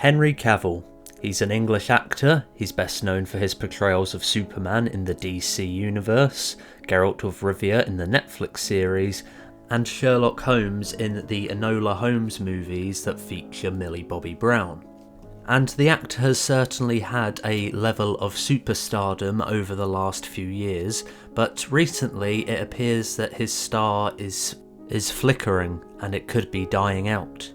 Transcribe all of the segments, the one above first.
Henry Cavill. He's an English actor. He's best known for his portrayals of Superman in the DC universe, Geralt of Rivia in the Netflix series, and Sherlock Holmes in the Enola Holmes movies that feature Millie Bobby Brown. And the actor has certainly had a level of superstardom over the last few years, but recently it appears that his star is flickering and it could be dying out.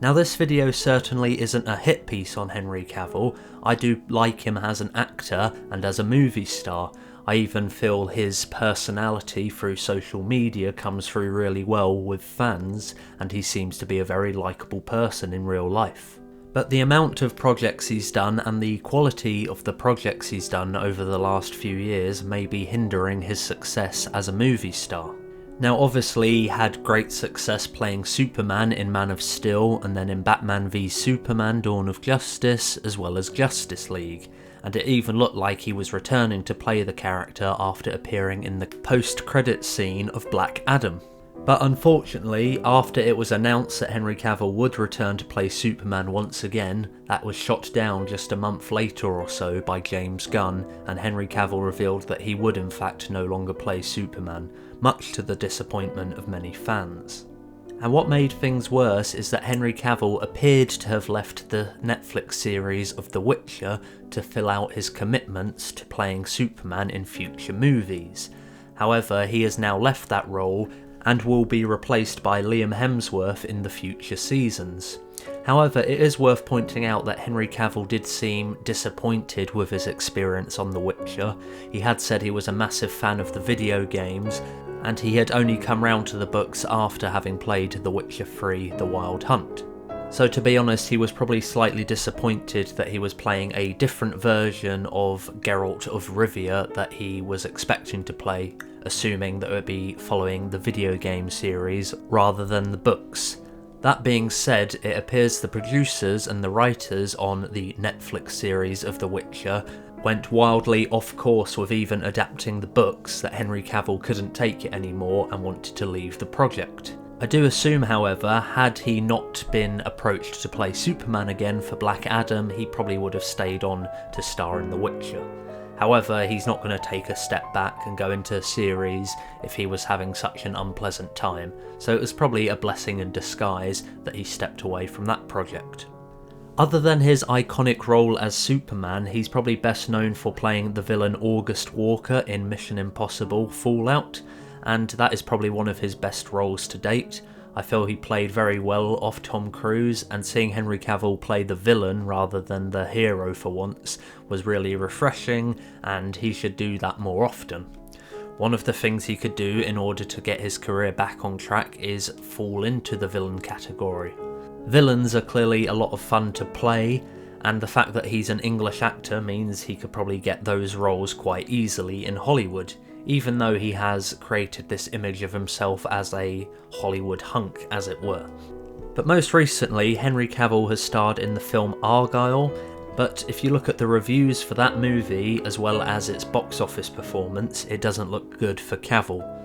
Now, this video certainly isn't a hit piece on Henry Cavill. I do like him as an actor and as a movie star. I even feel his personality through social media comes through really well with fans, and he seems to be a very likeable person in real life. But the amount of projects he's done and the quality of the projects he's done over the last few years may be hindering his success as a movie star. Now, obviously he had great success playing Superman in Man of Steel and then in Batman v Superman Dawn of Justice, as well as Justice League, and it even looked like he was returning to play the character after appearing in the post-credits scene of Black Adam. But unfortunately, after it was announced that Henry Cavill would return to play Superman once again, that was shot down just a month later or so by James Gunn, and Henry Cavill revealed that he would in fact no longer play Superman, much to the disappointment of many fans. And what made things worse is that Henry Cavill appeared to have left the Netflix series of The Witcher to fill out his commitments to playing Superman in future movies. However, he has now left that role and will be replaced by Liam Hemsworth in the future seasons. However, it is worth pointing out that Henry Cavill did seem disappointed with his experience on The Witcher. He had said he was a massive fan of the video games, and he had only come round to the books after having played The Witcher 3: The Wild Hunt. So to be honest, he was probably slightly disappointed that he was playing a different version of Geralt of Rivia that he was expecting to play, assuming that it would be following the video game series rather than the books. That being said, it appears the producers and the writers on the Netflix series of The Witcher went wildly off course with even adapting the books, that Henry Cavill couldn't take it anymore and wanted to leave the project. I do assume, however, had he not been approached to play Superman again for Black Adam, he probably would have stayed on to star in The Witcher. However, he's not going to take a step back and go into a series if he was having such an unpleasant time, so it was probably a blessing in disguise that he stepped away from that project. Other than his iconic role as Superman, he's probably best known for playing the villain August Walker in Mission Impossible Fallout, and that is probably one of his best roles to date. I feel he played very well off Tom Cruise, and seeing Henry Cavill play the villain rather than the hero for once was really refreshing, and he should do that more often. One of the things he could do in order to get his career back on track is fall into the villain category. Villains are clearly a lot of fun to play, and the fact that he's an English actor means he could probably get those roles quite easily in Hollywood, even though he has created this image of himself as a Hollywood hunk, as it were. But most recently, Henry Cavill has starred in the film Argyle, but if you look at the reviews for that movie, as well as its box office performance, it doesn't look good for Cavill.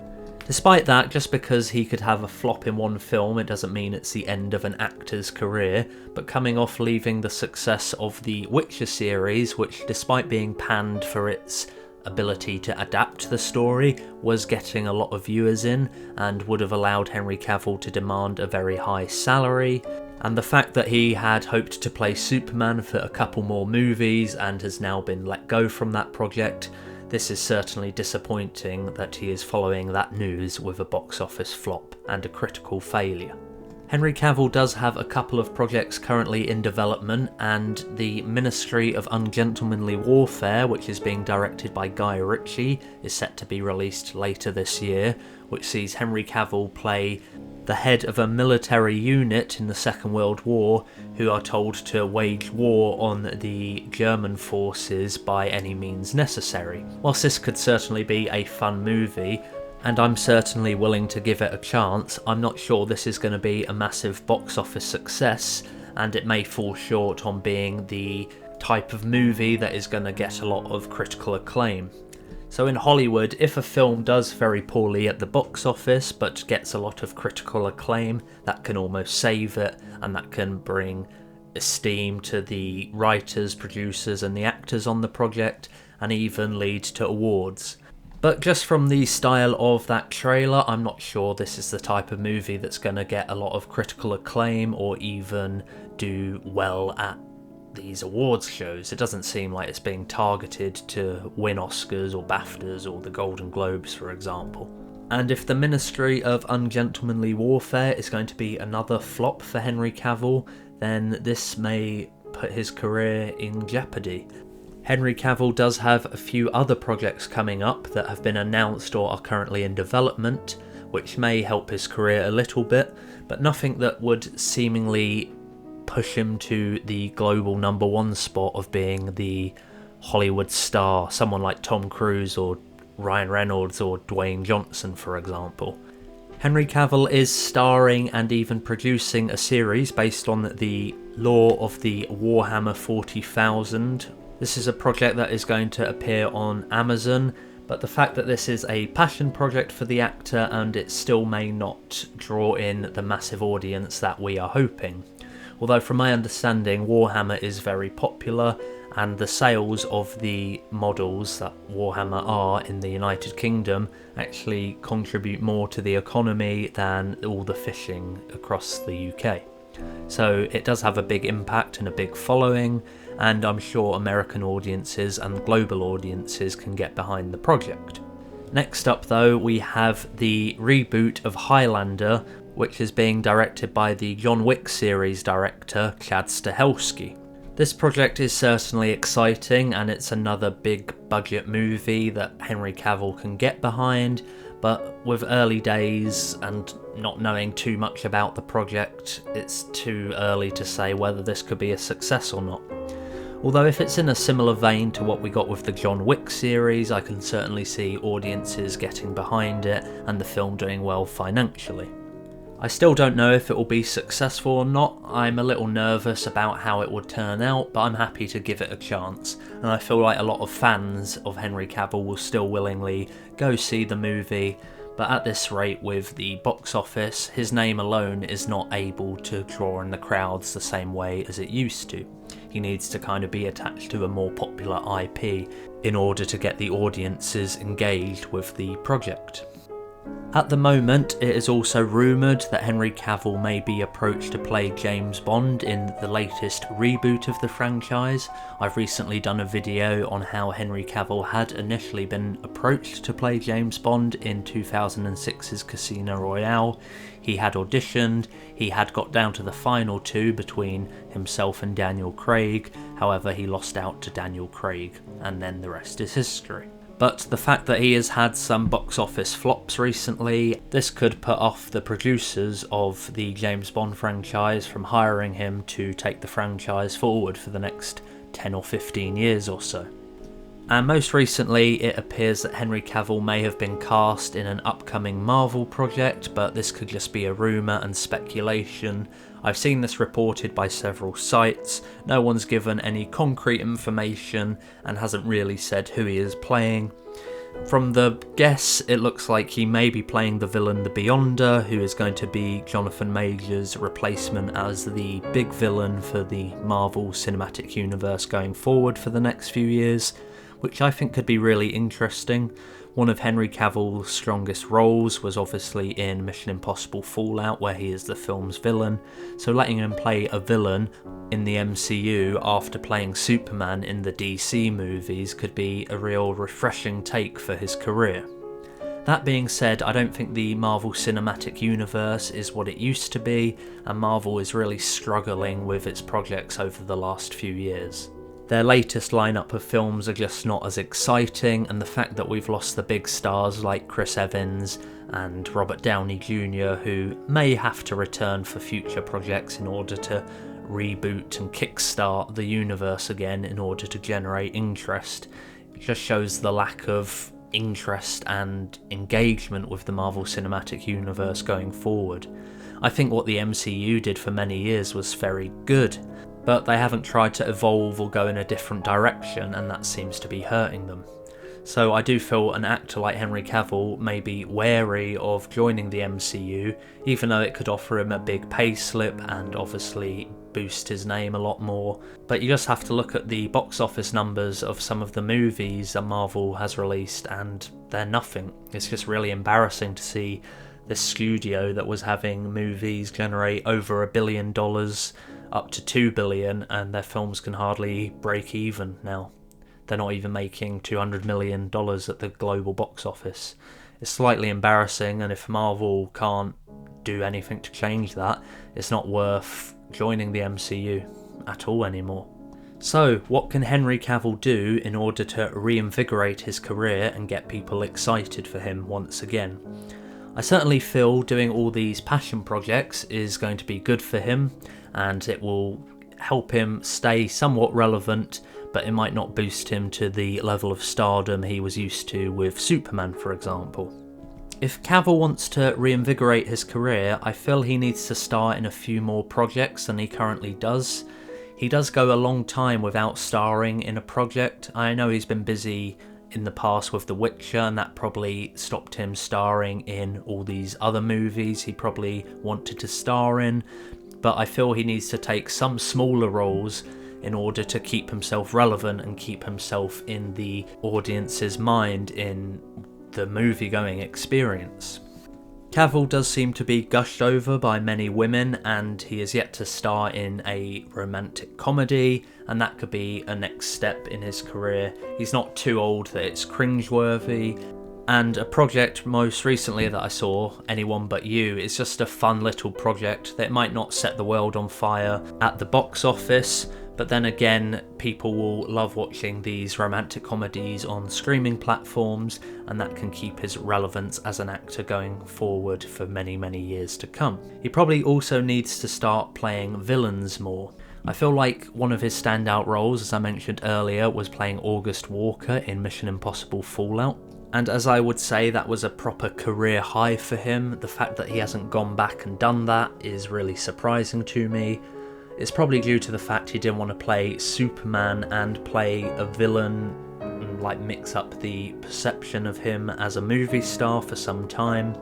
Despite that, just because he could have a flop in one film, it doesn't mean it's the end of an actor's career, but coming off leaving the success of the Witcher series, which despite being panned for its ability to adapt the story, was getting a lot of viewers in and would have allowed Henry Cavill to demand a very high salary, and the fact that he had hoped to play Superman for a couple more movies and has now been let go from that project, this is certainly disappointing that he is following that news with a box office flop and a critical failure. Henry Cavill does have a couple of projects currently in development, and the Ministry of Ungentlemanly Warfare, which is being directed by Guy Ritchie, is set to be released later this year, which sees Henry Cavill play the head of a military unit in the Second World War who are told to wage war on the German forces by any means necessary. Whilst this could certainly be a fun movie, and I'm certainly willing to give it a chance, I'm not sure this is going to be a massive box office success, and it may fall short on being the type of movie that is going to get a lot of critical acclaim. So in Hollywood, if a film does very poorly at the box office but gets a lot of critical acclaim, that can almost save it, and that can bring esteem to the writers, producers and the actors on the project, and even lead to awards. But just from the style of that trailer, I'm not sure this is the type of movie that's going to get a lot of critical acclaim or even do well at these awards shows. It doesn't seem like it's being targeted to win Oscars or BAFTAs or the Golden Globes, for example. And if the Ministry of Ungentlemanly Warfare is going to be another flop for Henry Cavill, then this may put his career in jeopardy. Henry Cavill does have a few other projects coming up that have been announced or are currently in development, which may help his career a little bit, but nothing that would seemingly push him to the global #1 spot of being the Hollywood star, someone like Tom Cruise or Ryan Reynolds or Dwayne Johnson, for example. Henry Cavill is starring and even producing a series based on the lore of the Warhammer 40,000. This is a project that is going to appear on Amazon, but the fact that this is a passion project for the actor and it still may not draw in the massive audience that we are hoping. Although from my understanding, Warhammer is very popular and the sales of the models that Warhammer are in the United Kingdom actually contribute more to the economy than all the fishing across the UK. So it does have a big impact and a big following, and I'm sure American audiences and global audiences can get behind the project. Next up though, we have the reboot of Highlander, which is being directed by the John Wick series director Chad Stahelski. This project is certainly exciting and it's another big budget movie that Henry Cavill can get behind, but with early days and not knowing too much about the project, it's too early to say whether this could be a success or not. Although if it's in a similar vein to what we got with the John Wick series, I can certainly see audiences getting behind it and the film doing well financially. I still don't know if it will be successful or not. I'm a little nervous about how it would turn out, but I'm happy to give it a chance, and I feel like a lot of fans of Henry Cavill will still willingly go see the movie, but at this rate with the box office, his name alone is not able to draw in the crowds the same way as it used to. He needs to kind of be attached to a more popular IP in order to get the audiences engaged with the project. At the moment, it is also rumoured that Henry Cavill may be approached to play James Bond in the latest reboot of the franchise. I've recently done a video on how Henry Cavill had initially been approached to play James Bond in 2006's Casino Royale. He had auditioned, he had got down to the final two between himself and Daniel Craig, however he lost out to Daniel Craig, and then the rest is history. But the fact that he has had some box office flops recently, this could put off the producers of the James Bond franchise from hiring him to take the franchise forward for the next 10 or 15 years or so. And most recently, it appears that Henry Cavill may have been cast in an upcoming Marvel project, but this could just be a rumour and speculation. I've seen this reported by several sites, no one's given any concrete information and hasn't really said who he is playing. From the guess, it looks like he may be playing the villain the Beyonder, who is going to be Jonathan Majors' replacement as the big villain for the Marvel Cinematic Universe going forward for the next few years, which I think could be really interesting. One of Henry Cavill's strongest roles was obviously in Mission Impossible Fallout, where he is the film's villain, so letting him play a villain in the MCU after playing Superman in the DC movies could be a real refreshing take for his career. That being said, I don't think the Marvel Cinematic Universe is what it used to be, and Marvel is really struggling with its projects over the last few years. Their latest lineup of films are just not as exciting, and the fact that we've lost the big stars like Chris Evans and Robert Downey Jr., who may have to return for future projects in order to reboot and kickstart the universe again in order to generate interest, it just shows the lack of interest and engagement with the Marvel Cinematic Universe going forward. I think what the MCU did for many years was very good, but they haven't tried to evolve or go in a different direction, and that seems to be hurting them. So I do feel an actor like Henry Cavill may be wary of joining the MCU, even though it could offer him a big pay slip and obviously boost his name a lot more. But you just have to look at the box office numbers of some of the movies that Marvel has released, and they're nothing. It's just really embarrassing to see this studio that was having movies generate over $1 billion, up to $2 billion, and their films can hardly break even now. They're not even making $200 million at the global box office. It's slightly embarrassing, and if Marvel can't do anything to change that, it's not worth joining the MCU at all anymore. So, what can Henry Cavill do in order to reinvigorate his career and get people excited for him once again? I certainly feel doing all these passion projects is going to be good for him, and it will help him stay somewhat relevant, but it might not boost him to the level of stardom he was used to with Superman, for example. If Cavill wants to reinvigorate his career, I feel he needs to star in a few more projects than he currently does. He does go a long time without starring in a project. I know he's been busy in the past with The Witcher, and that probably stopped him starring in all these other movies he probably wanted to star in, but I feel he needs to take some smaller roles in order to keep himself relevant and keep himself in the audience's mind in the movie-going experience. Cavill does seem to be gushed over by many women, and he is yet to star in a romantic comedy, and that could be a next step in his career. He's not too old that it's cringeworthy, and a project most recently that I saw, Anyone But You, is just a fun little project that might not set the world on fire at the box office, but then again, people will love watching these romantic comedies on streaming platforms, and that can keep his relevance as an actor going forward for many, many years to come. He probably also needs to start playing villains more. I feel like one of his standout roles, as I mentioned earlier, was playing August Walker in Mission Impossible Fallout. And as I would say, that was a proper career high for him. The fact that he hasn't gone back and done that is really surprising to me. It's probably due to the fact he didn't want to play Superman and play a villain and like mix up the perception of him as a movie star for some time.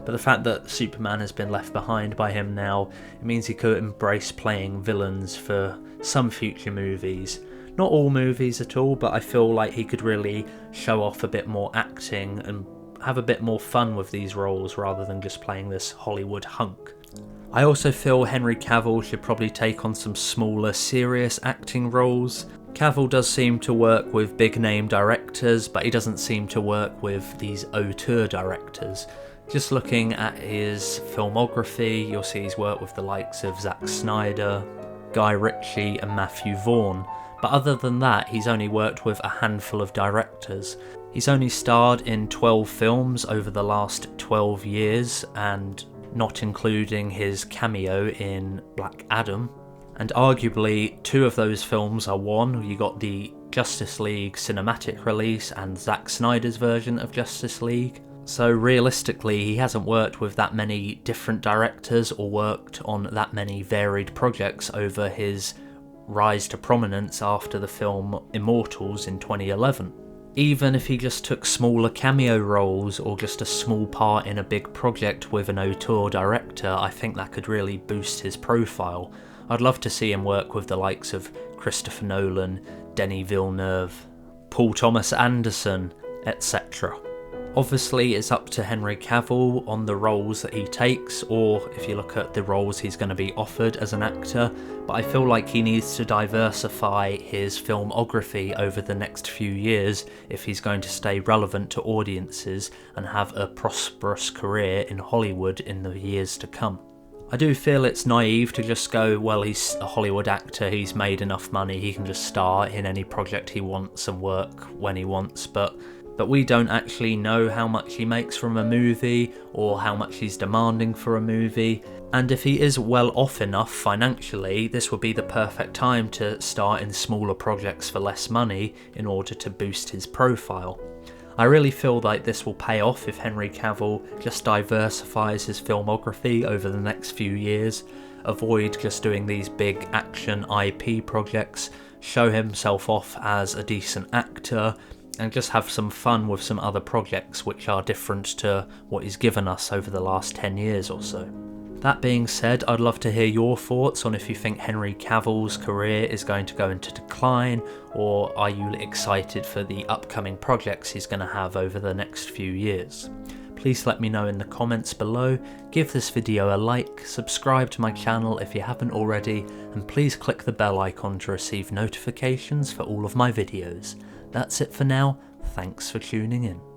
But the fact that Superman has been left behind by him now, it means he could embrace playing villains for some future movies. Not all movies at all, but I feel like he could really show off a bit more acting and have a bit more fun with these roles rather than just playing this Hollywood hunk. I also feel Henry Cavill should probably take on some smaller, serious acting roles. Cavill does seem to work with big name directors, but he doesn't seem to work with these auteur directors. Just looking at his filmography, you'll see he's worked with the likes of Zack Snyder, Guy Ritchie and Matthew Vaughn, but other than that he's only worked with a handful of directors. He's only starred in 12 films over the last 12 years, and not including his cameo in Black Adam. And arguably, 2 of those films are one. You got the Justice League cinematic release and Zack Snyder's version of Justice League. So realistically, he hasn't worked with that many different directors or worked on that many varied projects over his rise to prominence after the film Immortals in 2011. Even if he just took smaller cameo roles or just a small part in a big project with an auteur director, I think that could really boost his profile. I'd love to see him work with the likes of Christopher Nolan, Denis Villeneuve, Paul Thomas Anderson, etc. Obviously, it's up to Henry Cavill on the roles that he takes, or if you look at the roles he's going to be offered as an actor, but I feel like he needs to diversify his filmography over the next few years if he's going to stay relevant to audiences and have a prosperous career in Hollywood in the years to come. I do feel it's naive to just go, well, he's a Hollywood actor, he's made enough money, he can just star in any project he wants and work when he wants, but we don't actually know how much he makes from a movie or how much he's demanding for a movie, and if he is well off enough financially, this would be the perfect time to start in smaller projects for less money in order to boost his profile. I really feel like this will pay off if Henry Cavill just diversifies his filmography over the next few years, avoid just doing these big action IP projects, show himself off as a decent actor, and just have some fun with some other projects which are different to what he's given us over the last 10 years or so. That being said, I'd love to hear your thoughts on if you think Henry Cavill's career is going to go into decline, or are you excited for the upcoming projects he's going to have over the next few years. Please let me know in the comments below, give this video a like, subscribe to my channel if you haven't already, and please click the bell icon to receive notifications for all of my videos. That's it for now, thanks for tuning in.